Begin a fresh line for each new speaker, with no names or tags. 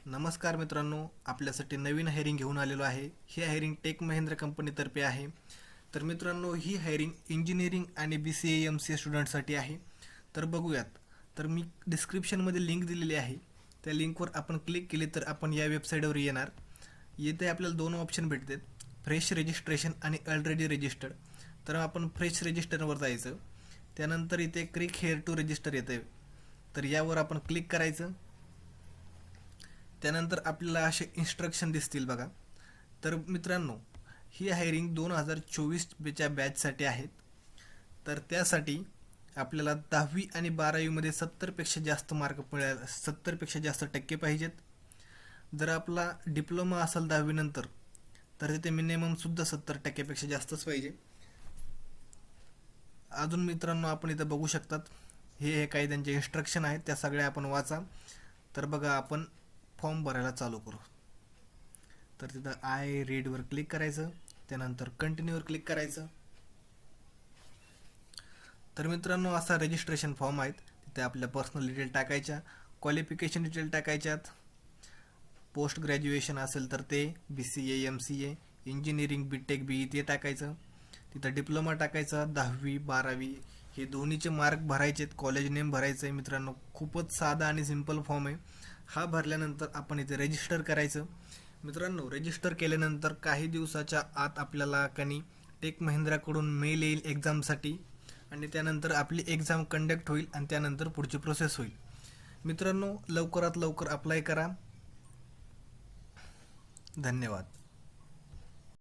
नमस्कार मित्रांनो, आपल्यासाठी नवीन हायरिंग घेऊन आलेलो आहे. ही हायरिंग टेक महिंद्रा कंपनीतर्फे आहे. तर मित्रांनो, ही हायरिंग इंजिनिअरिंग आणि BCA MCA स्टुडंटसाठी आहे. तर बघूयात. तर मी डिस्क्रिप्शनमध्ये लिंक दिलेली आहे. त्या लिंकवर आपण क्लिक केले तर आपण या वेबसाईटवर येणार. येथे आपल्याला दोन ऑप्शन भेटतात, फ्रेश रजिस्ट्रेशन आणि ऑलरेडी रजिस्टर्ड. तर आपण फ्रेश रजिस्टरवर जायचं. त्यानंतर इथे क्लिक हेअर टू रजिस्टर येतं. तर यावर आपण क्लिक करायचं. त्यानंतर आपल्याला असे इन्स्ट्रक्शन दिसतील बघा. तर मित्रांनो, ही हायरिंग 2024च्या बॅचसाठी आहेत. तर त्यासाठी आपल्याला 10वी आणि 12वीमध्ये 70पेक्षा जास्त मार्क मिळाले, 70पेक्षा जास्त टक्के पाहिजेत. जर आपला डिप्लोमा असेल 10वी नंतर तर तिथे मिनिममसुद्धा 70%पेक्षा जास्तच पाहिजे. अजून मित्रांनो, आपण इथं बघू शकतात, हे काही त्यांचे इन्स्ट्रक्शन आहेत, त्या सगळ्या आपण वाचा. तर बघा, आपण फॉर्म भरायला चालू करू. तर तिथं आय रीडवर क्लिक करायचं. त्यानंतर कंटिन्यूवर क्लिक करायचं. तर मित्रांनो, असा रजिस्ट्रेशन फॉर्म आहेत. तिथे आपल्या पर्सनल डिटेल टाकायच्या, क्वालिफिकेशन डिटेल टाकायच्यात. पोस्ट ग्रॅज्युएशन असेल तर ते, BCA MCA, engineering BTech BE ते टाकायचं. तिथं डिप्लोमा टाकायचा, 10वी 12वी हे दोन्हीचे मार्क भरायचेत, कॉलेज नेम भरायचं आहे. मित्रांनो, खूपच साधा आणि सिंपल फॉर्म आहे. हा भरल्यानंतर आपण इथे रजिस्टर करायचं. मित्रांनो, रजिस्टर केल्यानंतर काही दिवसाच्या आत आपल्याला टेक महिंद्राकडून मेल येईल एक्झामसाठी, आणि त्यानंतर आपली एक्झाम कंडक्ट होईल आणि त्यानंतर पुढची प्रोसेस होईल. मित्रांनो, लवकरात लवकर अप्लाय करा. धन्यवाद.